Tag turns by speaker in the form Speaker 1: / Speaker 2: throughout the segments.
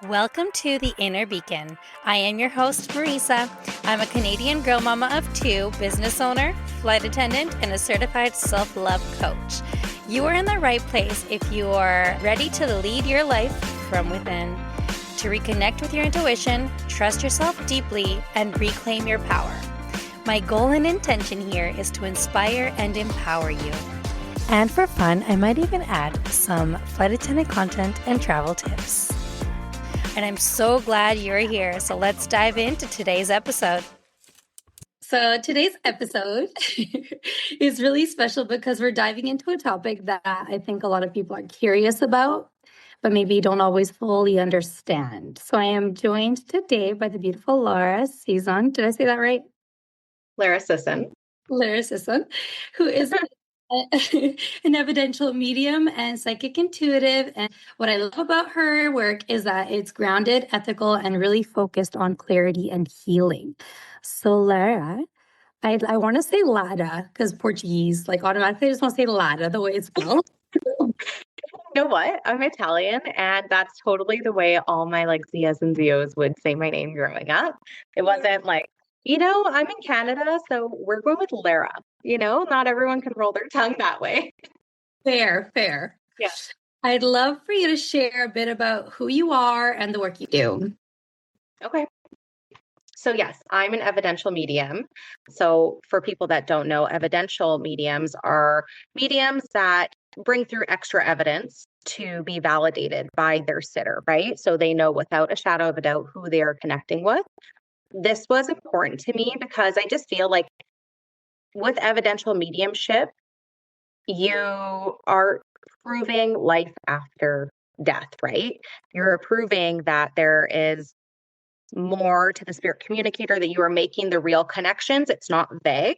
Speaker 1: Welcome to The Inner Beacon. I am your host, Marisa. I'm a Canadian girl mama of two, business owner, flight attendant, and a certified self-love coach. You are in the right place if you are ready to lead your life from within, to reconnect with your intuition, trust yourself deeply, and reclaim your power. My goal and intention here is to inspire and empower you. And for fun, I might even add some flight attendant content and travel tips. And I'm so glad you're here. So let's dive into today's episode. So today's episode is really special because we're diving into a topic that I think a lot of people are curious about, but maybe don't always fully understand. So I am joined today by the beautiful Lara Sisson. Did I say that right?
Speaker 2: Lara Sisson.
Speaker 1: Lara Sisson, who is an evidential medium and psychic intuitive. And what I love about her work is that it's grounded, ethical, and really focused on clarity and healing. So Lara, I want to say Lara because Portuguese, like automatically I just want to say Lara the way it's spelled.
Speaker 2: You know what? I'm Italian, and that's totally the way all my Zias and Zios would say my name growing up. It wasn't I'm in Canada, so we're going with Lara. Not everyone can roll their tongue that way.
Speaker 1: Fair.
Speaker 2: Yeah.
Speaker 1: I'd love for you to share a bit about who you are and the work you do.
Speaker 2: Okay. So yes, I'm an evidential medium. So for people that don't know, evidential mediums are mediums that bring through extra evidence to be validated by their sitter, right? So they know without a shadow of a doubt who they are connecting with. This was important to me because I just feel like with evidential mediumship, you are proving life after death, right? You're proving that there is more to the spirit communicator, that you are making the real connections. It's not vague.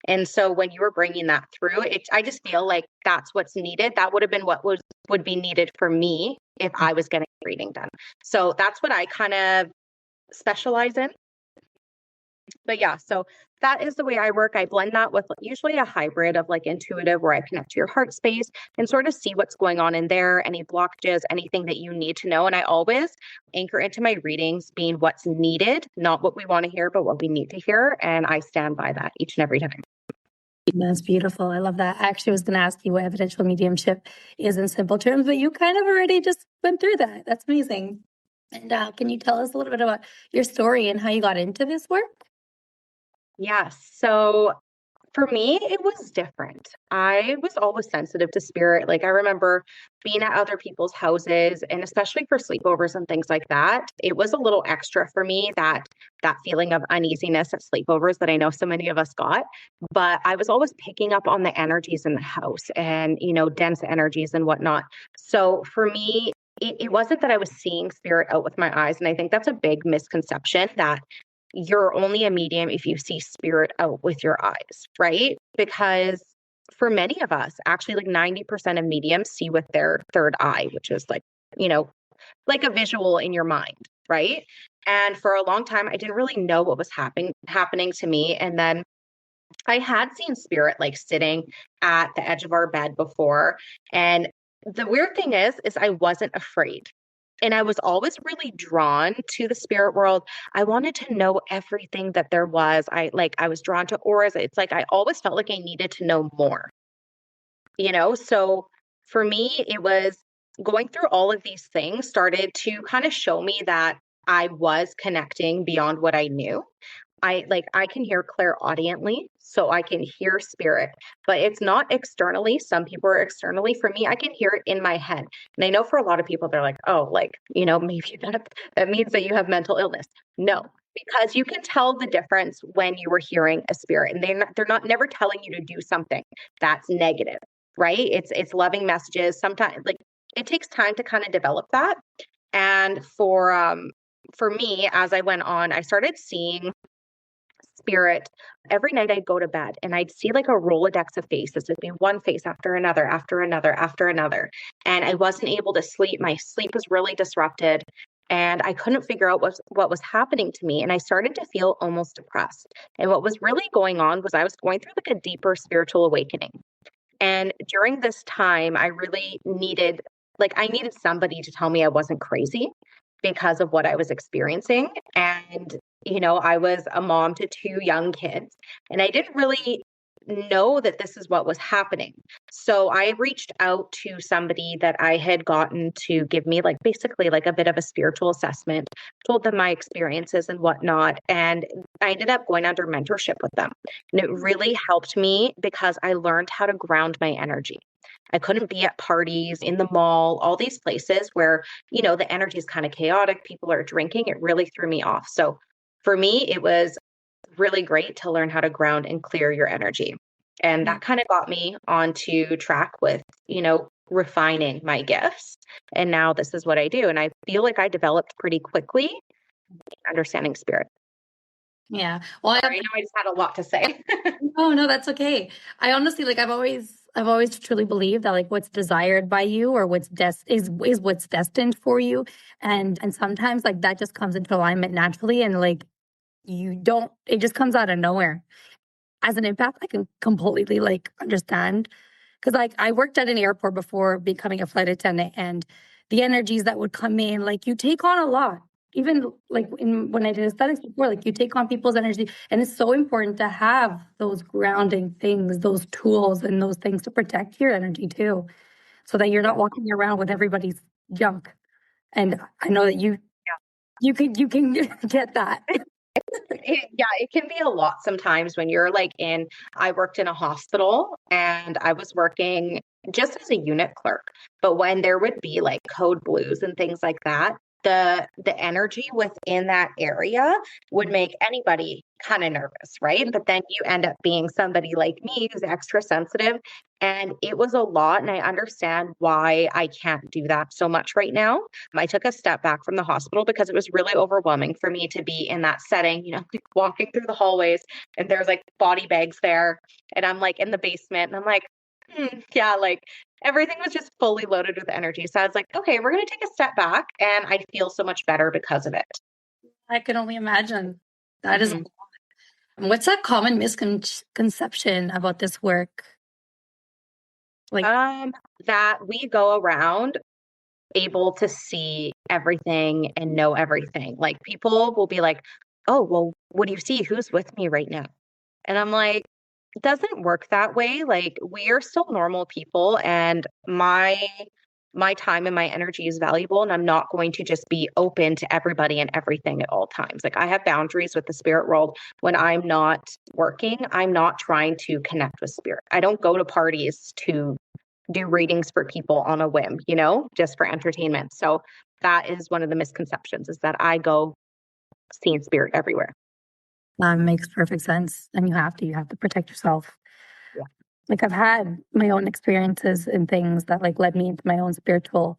Speaker 2: And so when you were bringing that through, I just feel like that's what's needed. That would have been what would be needed for me if I was getting a reading done. So that's what I kind of specialize in. But yeah, so that is the way I work. I blend that with usually a hybrid of intuitive, where I connect to your heart space and sort of see what's going on in there, any blockages, anything that you need to know. And I always anchor into my readings being what's needed, not what we want to hear, but what we need to hear. And I stand by that each and every time.
Speaker 1: That's beautiful. I love that. I actually was going to ask you what evidential mediumship is in simple terms, but you kind of already just went through that. That's amazing. And can you tell us a little bit about your story and how you got into this work?
Speaker 2: Yes. So for me, it was different. I was always sensitive to spirit. I remember being at other people's houses, and especially for sleepovers and things like that, it was a little extra for me, that feeling of uneasiness at sleepovers that I know so many of us got. But I was always picking up on the energies in the house and, dense energies and whatnot. So for me, it wasn't that I was seeing spirit out with my eyes. And I think that's a big misconception, that you're only a medium if you see spirit out with your eyes, right? Because for many of us, actually 90% of mediums see with their third eye, which is like a visual in your mind, right? And for a long time, I didn't really know what was happening to me. And then I had seen spirit sitting at the edge of our bed before. And the weird thing is I wasn't afraid. And I was always really drawn to the spirit world. I wanted to know everything that there was. I was drawn to auras. It's I always felt like I needed to know more. So for me, it was going through all of these things started to kind of show me that I was connecting beyond what I knew. I can hear clairaudiently, so I can hear spirit, but it's not externally. Some people are externally. For me, I can hear it in my head. And I know for a lot of people, they're like, oh, maybe that means that you have mental illness. No, because you can tell the difference when you were hearing a spirit, and they're not never telling you to do something that's negative, right? It's loving messages. Sometimes it takes time to kind of develop that. And for me, as I went on, I started seeing spirit every night. I'd go to bed and I'd see a Rolodex of faces. It'd be one face after another, after another, after another. And I wasn't able to sleep. My sleep was really disrupted. And I couldn't figure out what was happening to me. And I started to feel almost depressed. And what was really going on was I was going through a deeper spiritual awakening. And during this time, I really needed somebody to tell me I wasn't crazy. because of what I was experiencing. And, I was a mom to two young kids, and I didn't really know that this is what was happening. So I reached out to somebody that I had gotten to give me like basically like a bit of a spiritual assessment, told them my experiences and whatnot. And I ended up going under mentorship with them. And it really helped me because I learned how to ground my energy. I couldn't be at parties, in the mall, all these places where, the energy is kind of chaotic. People are drinking. It really threw me off. So for me, it was really great to learn how to ground and clear your energy. And that kind of got me onto track with, refining my gifts. And now this is what I do. And I feel like I developed pretty quickly understanding spirit.
Speaker 1: Yeah. Well,
Speaker 2: Sorry, I know I just had a lot to say.
Speaker 1: no, that's okay. I honestly like I've always truly believed that like what's desired by you or is what's destined for you. And sometimes like that just comes into alignment naturally and like it just comes out of nowhere. As an empath, I can completely like understand because like I worked at an airport before becoming a flight attendant, and the energies that would come in, like you take on a lot. Even like when I did aesthetics before, like you take on people's energy, and it's so important to have those grounding things, those tools, and those things to protect your energy too, so that you're not walking around with everybody's junk. And I know that you can get that.
Speaker 2: It can be a lot sometimes when you're like I worked in a hospital and I was working just as a unit clerk. But when there would be like code blues and things like that, the energy within that area would make anybody kind of nervous, right? But then you end up being somebody like me who's extra sensitive. And it was a lot. And I understand why I can't do that so much right now. I took a step back from the hospital because it was really overwhelming for me to be in that setting, like walking through the hallways and there's like body bags there. And I'm like in the basement and I'm like, yeah, like everything was just fully loaded with energy. So I was like, okay, we're going to take a step back. And I feel so much better because of it.
Speaker 1: I can only imagine. That is,
Speaker 2: Mhm.
Speaker 1: what's a common misconception about this work? Like,
Speaker 2: That we go around able to see everything and know everything. Like people will be like, oh, well, what do you see? Who's with me right now? And I'm like, it doesn't work that way. Like we are still normal people and my time and my energy is valuable and I'm not going to just be open to everybody and everything at all times. Like I have boundaries with the spirit world. When I'm not working, I'm not trying to connect with spirit. I don't go to parties to do readings for people on a whim, just for entertainment. So that is one of the misconceptions is that I go seeing spirit everywhere.
Speaker 1: that makes perfect sense. And you have to protect yourself.
Speaker 2: Yeah.
Speaker 1: Like I've had my own experiences and things that like led me into my own spiritual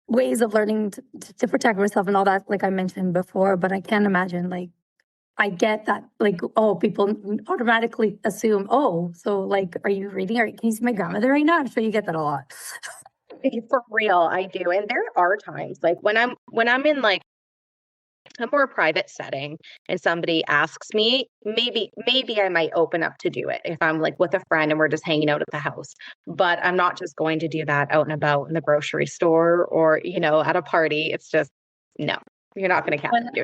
Speaker 1: ways of learning to protect myself and all that, like I mentioned before. But I can't imagine like I get that like, oh, people automatically assume, oh, so like, are you reading? Or can you see my grandmother right now? I'm sure you get that a lot.
Speaker 2: For real, I do. And there are times like when I'm in like a more private setting and somebody asks me, maybe I might open up to do it if I'm like with a friend and we're just hanging out at the house. But I'm not just going to do that out and about in the grocery store or, at a party. It's just no, you're not going to catch me.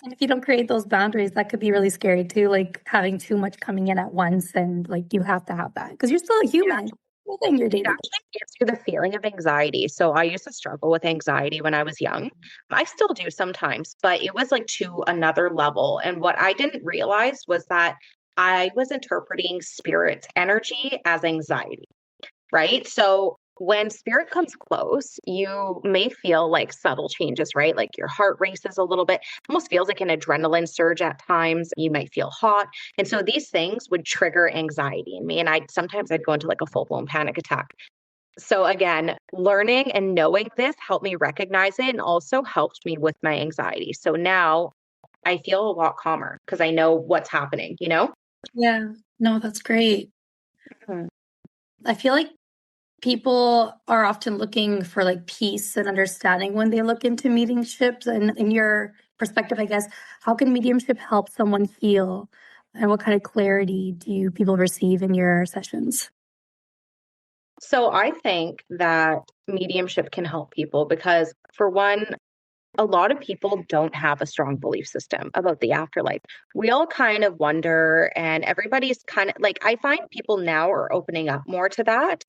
Speaker 1: And if you don't create those boundaries, that could be really scary too, like having too much coming in at once. And like you have to have that because you're still a human in your day
Speaker 2: It
Speaker 1: to day.
Speaker 2: actually gives you the feeling of anxiety. So I used to struggle with anxiety when I was young. I still do sometimes, but it was like to another level. And what I didn't realize was that I was interpreting spirit's energy as anxiety, right? So when spirit comes close, you may feel like subtle changes, right? Like your heart races a little bit, almost feels like an adrenaline surge at times. You might feel hot. And so these things would trigger anxiety in me. And I'd go into like a full blown panic attack. So again, learning and knowing this helped me recognize it and also helped me with my anxiety. So now I feel a lot calmer because I know what's happening.
Speaker 1: Yeah, no, that's great.
Speaker 2: Mhm.
Speaker 1: I feel like people are often looking for like peace and understanding when they look into mediumships. And in your perspective, I guess, how can mediumship help someone heal? And what kind of clarity do you people receive in your sessions?
Speaker 2: So I think that mediumship can help people because, for one, a lot of people don't have a strong belief system about the afterlife. We all kind of wonder, and everybody's kind of like, I find people now are opening up more to that,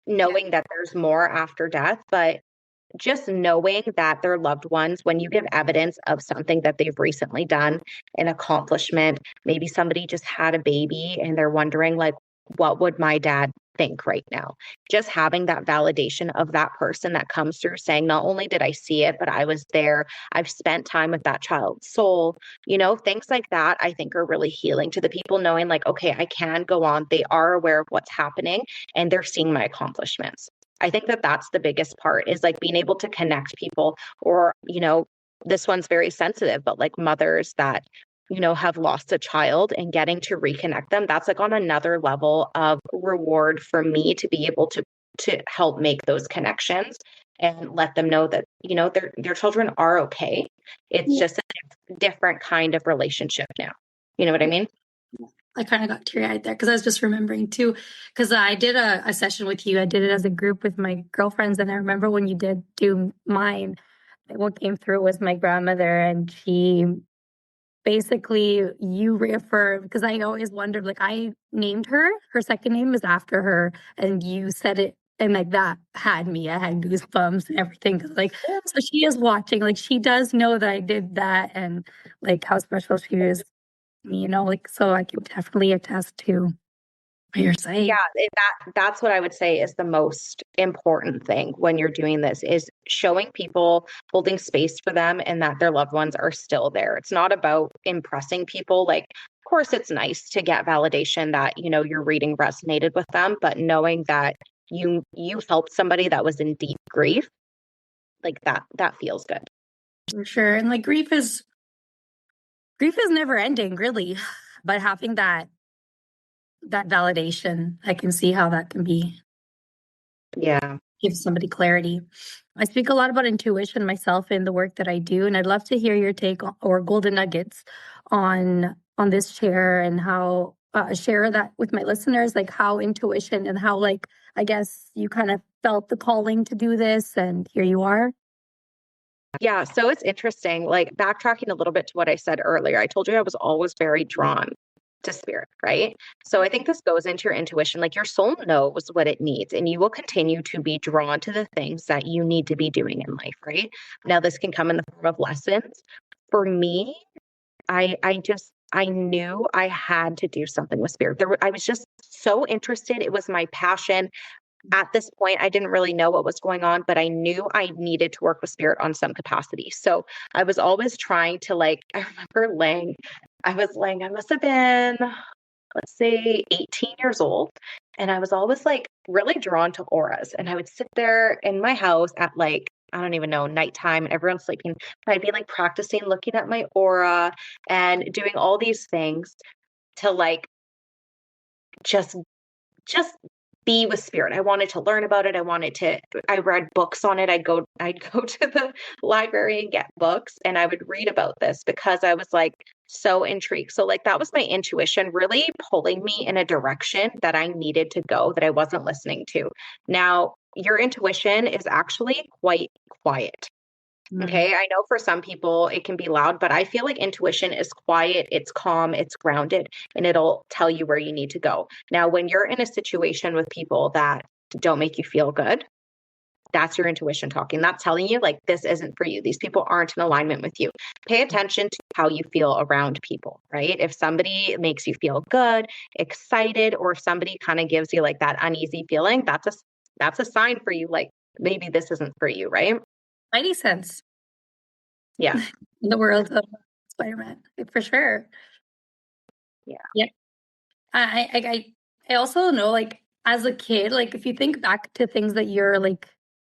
Speaker 2: knowing that there's more after death. But just knowing that their loved ones, when you give evidence of something that they've recently done, an accomplishment, maybe somebody just had a baby and they're wondering, like, what would my dad think right now? Just having that validation of that person that comes through saying, not only did I see it, but I was there. I've spent time with that child's soul. Things like that, I think are really healing to the people, knowing like, okay, I can go on. They are aware of what's happening and they're seeing my accomplishments. I think that that's the biggest part, is like being able to connect people, or, this one's very sensitive, but like mothers that, have lost a child and getting to reconnect them. That's like on another level of reward for me, to be able to help make those connections and let them know that, their children are okay. It's just a different kind of relationship now. You know what I mean?
Speaker 3: I kind of got teary-eyed there because I was just remembering too, because I did a session with you. I did it as a group with my girlfriends, and I remember when you did do mine, what came through was my grandmother, and she basically, you reaffirmed, because I always wondered, like, I named her, her second name is after her, and you said it, and like that had me, I had goosebumps and everything, because like, so she is watching, like she does know that I did that, and like how special she is, like, so I can definitely attest to what you're saying.
Speaker 2: Yeah, that's what I would say is the most important thing when you're doing this, is showing people, holding space for them, and that their loved ones are still there. It's not about impressing people. Like, of course, it's nice to get validation that, your reading resonated with them, but knowing that you helped somebody that was in deep grief, like that feels good.
Speaker 3: For sure. And like grief is never ending, really. But having that validation, I can see how that can be,
Speaker 2: Yeah.
Speaker 3: give somebody clarity. I speak a lot about intuition myself in the work that I do, and I'd love to hear your take or golden nuggets on this share, and how share that with my listeners, like how intuition and how, like, I guess you kind of felt the calling to do this, and here you are.
Speaker 2: Yeah, so it's interesting, like backtracking a little bit to what I said earlier. I told you I was always very drawn to spirit, right? So I think this goes into your intuition. Like, your soul knows what it needs, and you will continue to be drawn to the things that you need to be doing in life, right? Now, this can come in the form of lessons. For me, I knew I had to do something with spirit. I was just so interested. It was my passion. At this point, I didn't really know what was going on, but I knew I needed to work with spirit on some capacity. So I was always trying to, like, I remember I must have been, let's say, 18 years old. And I was always like really drawn to auras. And I would sit there in my house at, like, I don't even know, nighttime, and everyone's sleeping. But I'd be like practicing looking at my aura and doing all these things to, like, just just be with spirit. I wanted to learn about it. I read books on it. I'd go to the library and get books, and I would read about this because I was like so intrigued. So, like, that was my intuition really pulling me in a direction that I needed to go, that I wasn't listening to. Now, your intuition is actually quite quiet. Okay. I know for some people it can be loud, but I feel like intuition is quiet, it's calm, it's grounded, and it'll tell you where you need to go. Now, when you're in a situation with people that don't make you feel good, that's your intuition talking. That's telling you, like, this isn't for you. These people aren't in alignment with you. Pay attention to how you feel around people, right? If somebody makes you feel good, excited, or if somebody kind of gives you like that uneasy feeling, that's a sign for you, like, maybe this isn't for you, right?
Speaker 3: Mighty sense.
Speaker 2: Yeah.
Speaker 3: In the world of Spider-Man, for sure.
Speaker 2: Yeah.
Speaker 3: Yeah. I also know, like, as a kid, like, if you think back to things that you're like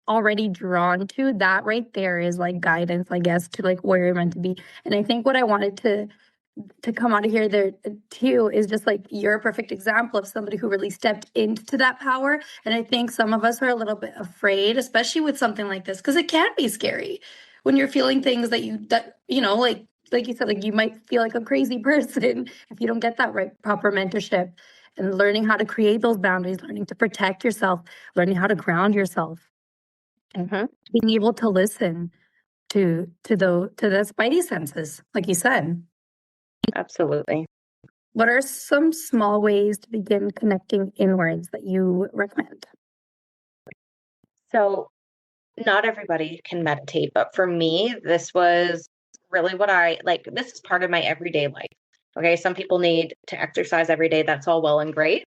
Speaker 3: already drawn to, that right there is like guidance, I guess, to like where you're meant to be. And I think what I wanted to come out of here there too is just like, you're a perfect example of somebody who really stepped into that power. And I think some of us are a little bit afraid, especially with something like this, because it can be scary when you're feeling things that like you said, like, you might feel like a crazy person if you don't get that right proper mentorship. and learning how to create those boundaries, learning to protect yourself, learning how to ground yourself, being able to listen to the spidey senses, like you said.
Speaker 2: Absolutely.
Speaker 3: What are some small ways to begin connecting inwards that you recommend?
Speaker 2: So not everybody can meditate, but for me, this was really what I like. This is part of my everyday life. Okay. Some people need to exercise every day. That's all well and great.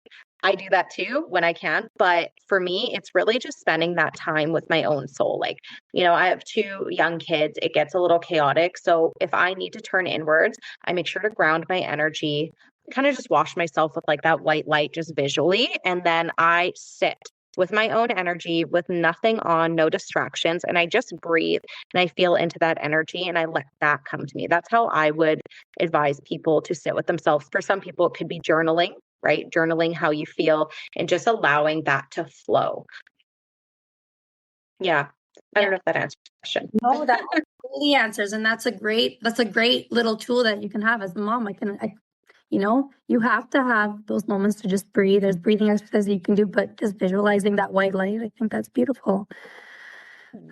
Speaker 2: I do that too when I can. But for me, it's really just spending that time with my own soul. Like, I have two young kids. It gets a little chaotic. So if I need to turn inwards, I make sure to ground my energy, kind of just wash myself with like that white light just visually. And then I sit with my own energy, with nothing on, no distractions. And I just breathe and I feel into that energy and I let that come to me. That's how I would advise people to sit with themselves. For some people, it could be journaling, right? Journaling how you feel and just allowing that to flow. Yeah. I don't know if that answers the question.
Speaker 3: No, that really answers. And that's a great little tool that you can have as a mom. You have to have those moments to just breathe. There's breathing exercises you can do, but just visualizing that white light, I think that's beautiful.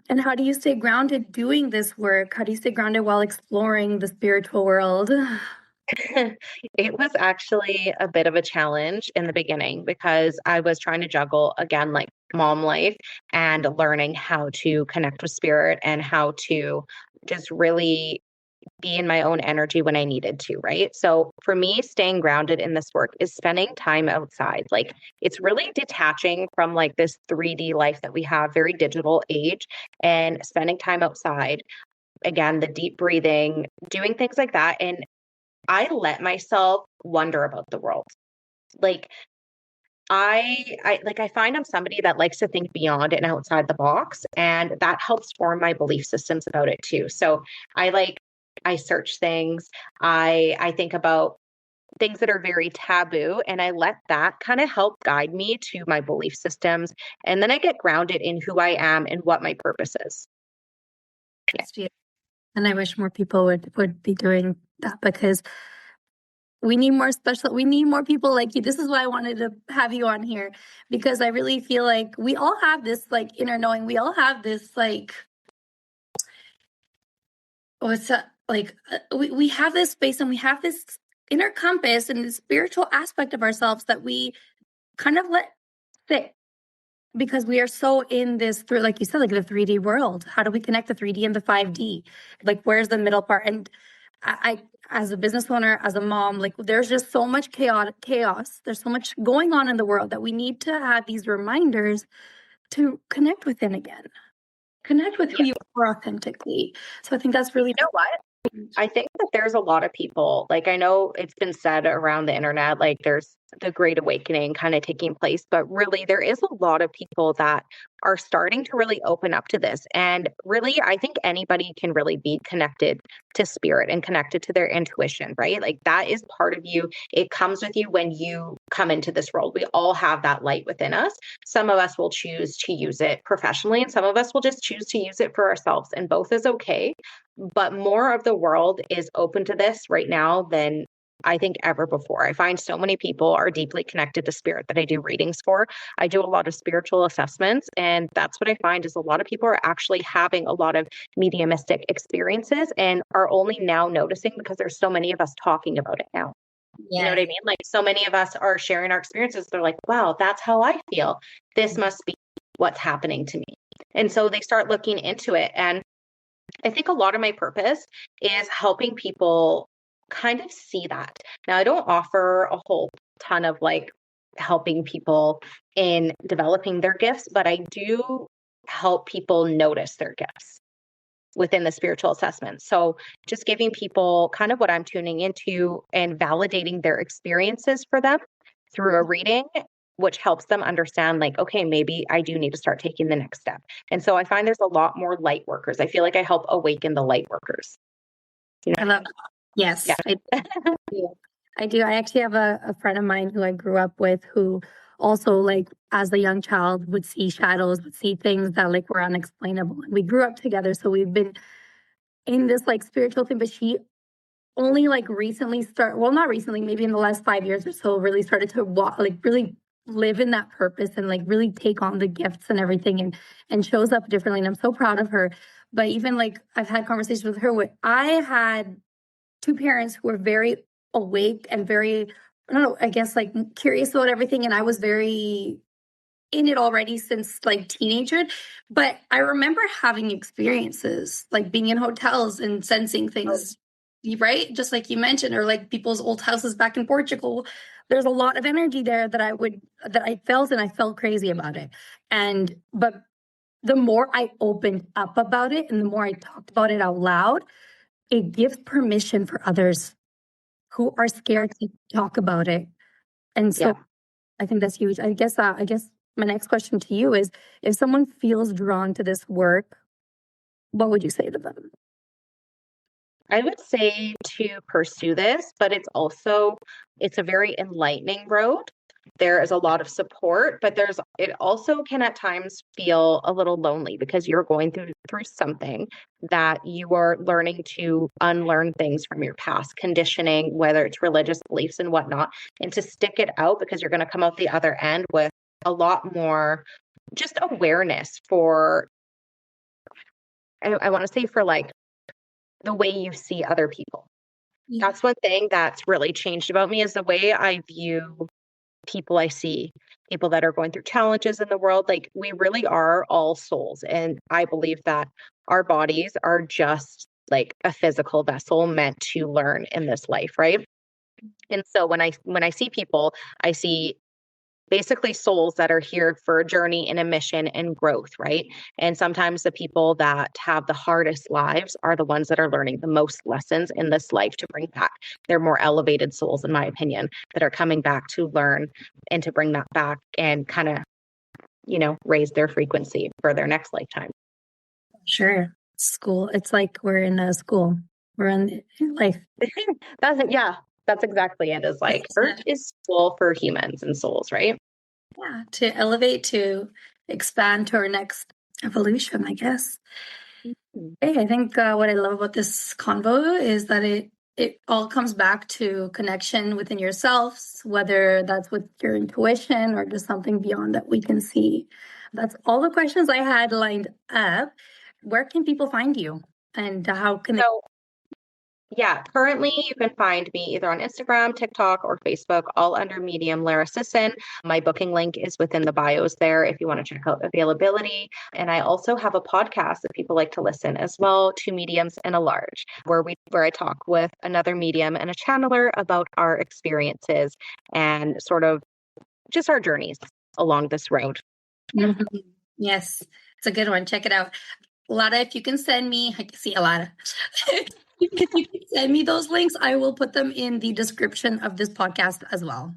Speaker 3: And how do you stay grounded doing this work? How do you stay grounded while exploring the spiritual world?
Speaker 2: It was actually a bit of a challenge in the beginning because I was trying to juggle again, like mom life and learning how to connect with spirit and how to just really be in my own energy when I needed to, right? So for me, staying grounded in this work is spending time outside. Like it's really detaching from like this 3D life that we have, very digital age, and spending time outside. Again, the deep breathing, doing things like that. And I let myself wonder about the world. Like I find I'm somebody that likes to think beyond and outside the box, and that helps form my belief systems about it too. So I search things. I think about things that are very taboo, and I let that kind of help guide me to my belief systems. And then I get grounded in who I am and what my purpose is.
Speaker 3: Yeah. And I wish more people would be doing that, because we need more people like you. This is why I wanted to have you on here, because I really feel like we all have this like inner knowing. We all have this like, we have this space and we have this inner compass and the spiritual aspect of ourselves that we kind of let sit, because we are so in this, through, like you said, like the 3D world. How do we connect the 3D and the 5D? Like, where's the middle part? And I as a business owner, as a mom, like there's just so much chaos. There's so much going on in the world that we need to have these reminders to connect within again. Connect with who you are authentically. So I think that's really,
Speaker 2: You know what? I think that there's a lot of people, like I know it's been said around the internet, like there's the Great Awakening kind of taking place, but really there is a lot of people that are starting to really open up to this. And really, I think anybody can really be connected to spirit and connected to their intuition, right? Like that is part of you. It comes with you when you come into this world. We all have that light within us. Some of us will choose to use it professionally, and some of us will just choose to use it for ourselves, and both is okay. But more of the world is open to this right now than I think ever before. I find so many people are deeply connected to spirit that I do readings for. I do a lot of spiritual assessments, and that's what I find is a lot of people are actually having a lot of mediumistic experiences and are only now noticing because there's so many of us talking about it now. You know what I mean? Like so many of us are sharing our experiences. They're like, wow, that's how I feel. This must be what's happening to me. And so they start looking into it. And I think a lot of my purpose is helping people kind of see that. Now, I don't offer a whole ton of like helping people in developing their gifts, but I do help people notice their gifts within the spiritual assessment. So just giving people kind of what I'm tuning into and validating their experiences for them through a reading, which helps them understand like, okay, maybe I do need to start taking the next step. And so I find there's a lot more light workers. I feel like I help awaken the light workers. You know?
Speaker 3: I love, yes,
Speaker 2: Yeah.
Speaker 3: I do. I do. I actually have a friend of mine who I grew up with, who also, like, as a young child would see shadows, would see things that like were unexplainable. And we grew up together. So we've been in this like spiritual thing, but she only like recently not recently, maybe in the last 5 years or so, really started to walk, like really live in that purpose and like really take on the gifts and everything and shows up differently. And I'm so proud of her. But even like I've had conversations with her where I had two parents who were very awake and very, I don't know, I guess like curious about everything. And I was very in it already since like teenager. But I remember having experiences like being in hotels and sensing things, right? Just like you mentioned, or like people's old houses back in Portugal. There's a lot of energy there that I felt, and I felt crazy about it. But the more I opened up about it and the more I talked about it out loud, it gives permission for others who are scared to talk about it. And so I think that's huge. I guess my next question to you is, if someone feels drawn to this work, what would you say to them?
Speaker 2: I would say to pursue this, but it's a very enlightening road. There is a lot of support, but it also can at times feel a little lonely because you're going through something that you are learning to unlearn things from your past conditioning, whether it's religious beliefs and whatnot, and to stick it out because you're going to come out the other end with a lot more just awareness for, I want to say, for like the way you see other people. Yeah. That's one thing that's really changed about me, is the way I view people I see, people that are going through challenges in the world. Like, we really are all souls. And I believe that our bodies are just like a physical vessel meant to learn in this life, right? And so when I see people, I see basically souls that are here for a journey and a mission and growth, right? And sometimes the people that have the hardest lives are the ones that are learning the most lessons in this life to bring back. They're more elevated souls, in my opinion, that are coming back to learn and to bring that back and kind of, raise their frequency for their next lifetime.
Speaker 3: Sure. School. It's like we're in a school. We're in life.
Speaker 2: That's exactly it. Is like Earth is school for humans and souls, right?
Speaker 3: Yeah, to elevate, to expand to our next evolution, I guess. Hey, I think what I love about this convo is that it all comes back to connection within yourselves, whether that's with your intuition or just something beyond that we can see. That's all the questions I had lined up. Where can people find you, and how can they?
Speaker 2: Currently you can find me either on Instagram, TikTok, or Facebook, all under medium Lara Sisson. My booking link is within the bios there if you want to check out availability. And I also have a podcast that people like to listen as well, Two Mediums and a Large, where I talk with another medium and a channeler about our experiences and sort of just our journeys along this road.
Speaker 3: Mm-hmm. Yes, it's a good one. Check it out. Lara, if you can send me, I can see a Lara. If you can send me those links, I will put them in the description of this podcast as well.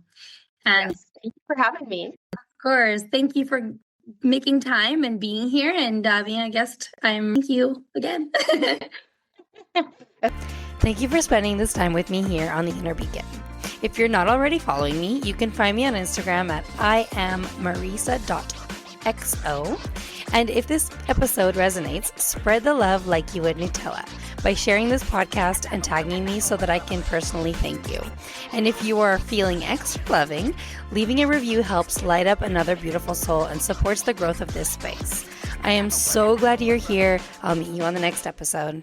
Speaker 3: And
Speaker 2: yes, thank you for having me.
Speaker 3: Of course. Thank you for making time and being here and being a guest. Thank you again.
Speaker 1: Thank you for spending this time with me here on The Inner Beacon. If you're not already following me, you can find me on Instagram at iammarisa.xo. And if this episode resonates, spread the love like you would Nutella by sharing this podcast and tagging me so that I can personally thank you. And if you are feeling extra loving, leaving a review helps light up another beautiful soul and supports the growth of this space. I am so glad you're here. I'll meet you on the next episode.